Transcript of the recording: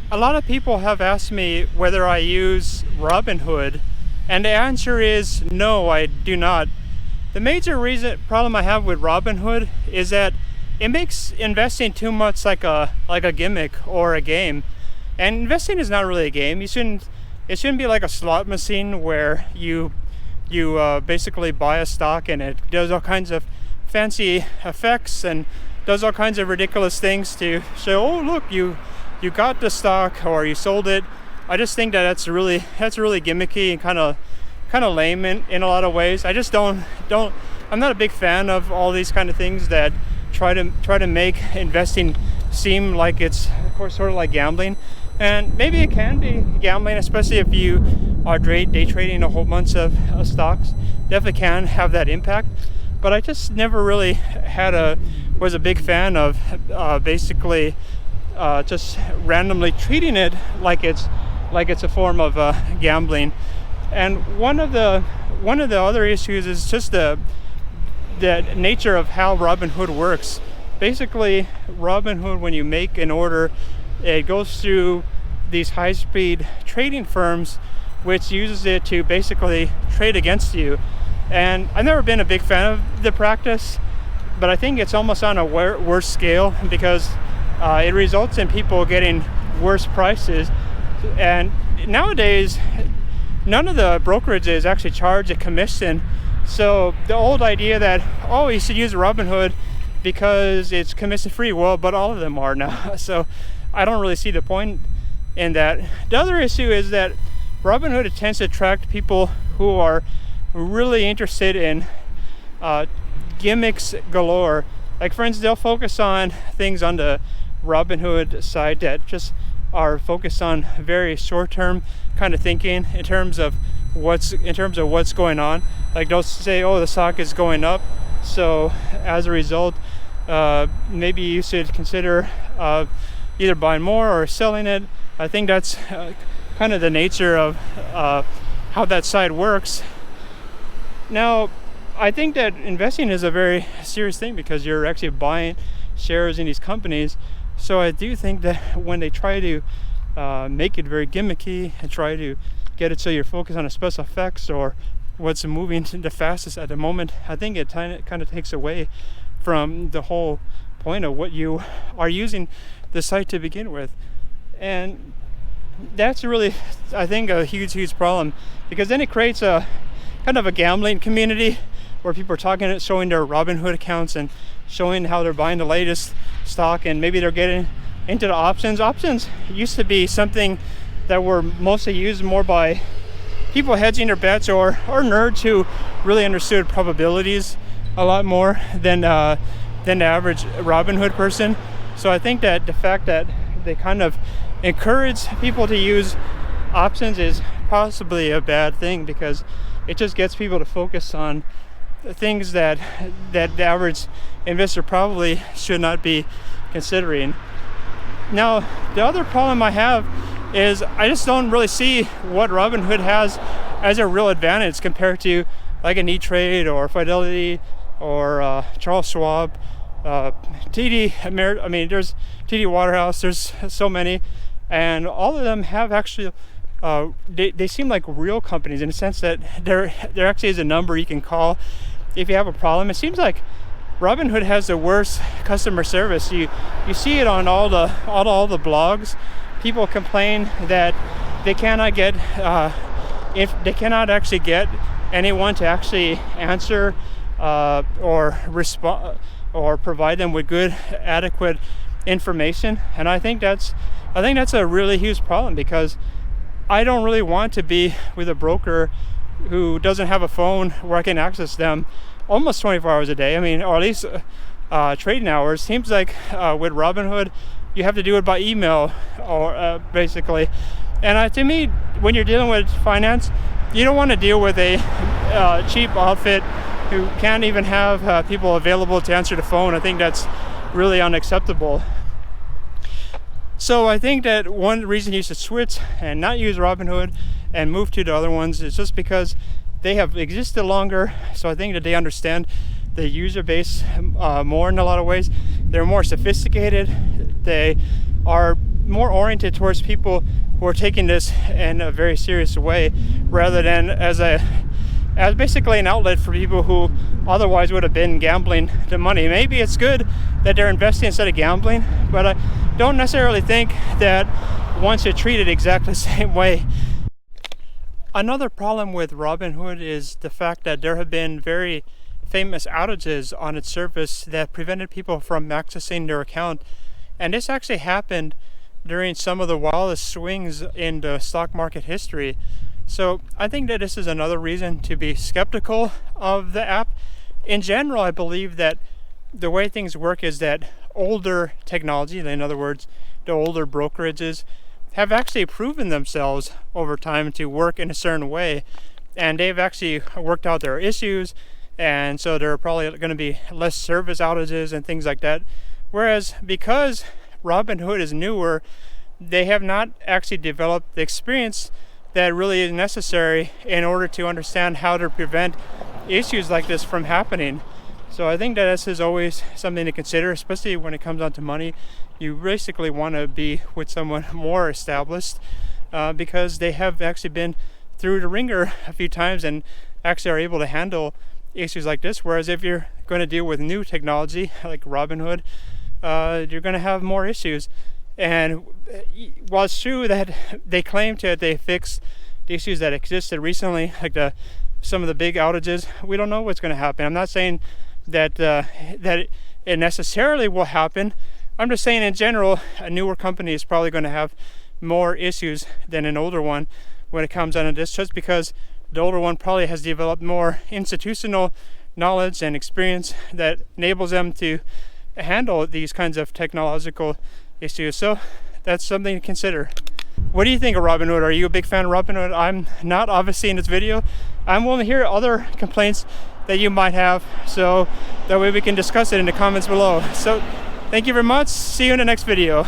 A lot of people have asked me whether I use Robinhood, and the answer is no, I do not. The major problem I have with Robinhood is that it makes investing too much like a gimmick or a game. And investing is not really a game. It shouldn't be like a slot machine where you basically buy a stock and it does all kinds of fancy effects and does all kinds of ridiculous things to show, oh look, you got the stock or you sold it. I just think that that's really gimmicky and kind of lame in a lot of ways. I just don't I'm not a big fan of all these kind of things that try to make investing seem like it's, of course, sort of like gambling. And maybe it can be gambling, especially if you are day trading a whole bunch of stocks. Definitely can have that impact. But I just never really was a big fan of basically just randomly treating it like it's a form of gambling. And one of the other issues is just the nature of how Robinhood works. Basically, Robinhood, when you make an order, it goes through these high-speed trading firms, which uses it to basically trade against you. And I've never been a big fan of the practice, but I think it's almost on a worse scale because it results in people getting worse prices. And nowadays, none of the brokerages actually charge a commission. So the old idea that, oh, you should use Robinhood because it's commission free, well, but all of them are now. So I don't really see the point in that. The other issue is that Robinhood tends to attract people who are really interested in gimmicks galore. Like, for instance, they'll focus on things on the Robinhood side that just are focused on very short-term kind of thinking in terms of what's going on. Like, they'll say, oh, the stock is going up, so as a result, maybe you should consider either buying more or selling it. I think that's kind of the nature of how that side works. Now, I think that investing is a very serious thing because you're actually buying shares in these companies. So I do think that when they try to make it very gimmicky and try to get it so you're focused on a special effects or what's moving the fastest at the moment, I think it kind of takes away from the whole point of what you are using the site to begin with. And that's really, I think, a huge problem, because then it creates a kind of a gambling community where people are showing their Robinhood accounts and showing how they're buying the latest stock, and maybe they're getting into the options. Options used to be something that were mostly used more by people hedging their bets or nerds who really understood probabilities a lot more than the average Robinhood person. So I think that the fact that they kind of encourage people to use options is possibly a bad thing, because it just gets people to focus on things that the average investor probably should not be considering. Now, the other problem I have is I just don't really see what Robinhood has as a real advantage compared to like an E-Trade or Fidelity or Charles Schwab, TD there's TD Waterhouse, there's so many, and all of them have actually they seem like real companies in the sense that there actually is a number you can call if you have a problem. It seems like Robinhood has the worst customer service. You see it on all the blogs. People complain that they cannot get actually get anyone to actually answer or respond or provide them with good, adequate information. And I think that's a really huge problem, because I don't really want to be with a broker who doesn't have a phone where I can access them almost 24 hours a day. I mean, or at least trading hours. Seems like with Robinhood, you have to do it by email, or basically. And to me, when you're dealing with finance, you don't want to deal with a cheap outfit who can't even have people available to answer the phone. I think that's really unacceptable. So I think that one reason you should switch and not use Robinhood and move to the other ones is just because they have existed longer. So I think that they understand the user base more in a lot of ways. They're more sophisticated. They are more oriented towards people who are taking this in a very serious way, rather than as basically an outlet for people who otherwise would have been gambling the money. Maybe it's good that they're investing instead of gambling, but I don't necessarily think that one should treat it exactly the same way. Another problem with Robinhood is the fact that there have been very famous outages on its service that prevented people from accessing their account. And this actually happened during some of the wildest swings in the stock market history. So I think that this is another reason to be skeptical of the app. In general, I believe that the way things work is that older technology, in other words, the older brokerages, have actually proven themselves over time to work in a certain way, and they've actually worked out their issues, and so there are probably going to be less service outages and things like that. Whereas because Robinhood is newer, they have not actually developed the experience that really is necessary in order to understand how to prevent issues like this from happening. So I think that this is always something to consider, especially when it comes down to money. You basically want to be with someone more established because they have actually been through the ringer a few times and actually are able to handle issues like this. Whereas if you're going to deal with new technology like Robinhood, you're going to have more issues. And while it's true that they claim to they fix the issues that existed recently, like some of the big outages, we don't know what's going to happen. I'm not saying that it necessarily will happen. I'm just saying in general, a newer company is probably going to have more issues than an older one when it comes down to this, just because the older one probably has developed more institutional knowledge and experience that enables them to handle these kinds of technological issues. So that's something to consider. What do you think of Robinhood? Are you a big fan of Robinhood? I'm not, obviously, in this video. I'm willing to hear other complaints that you might have, so that way we can discuss it in the comments below. So thank you very much. See you in the next video.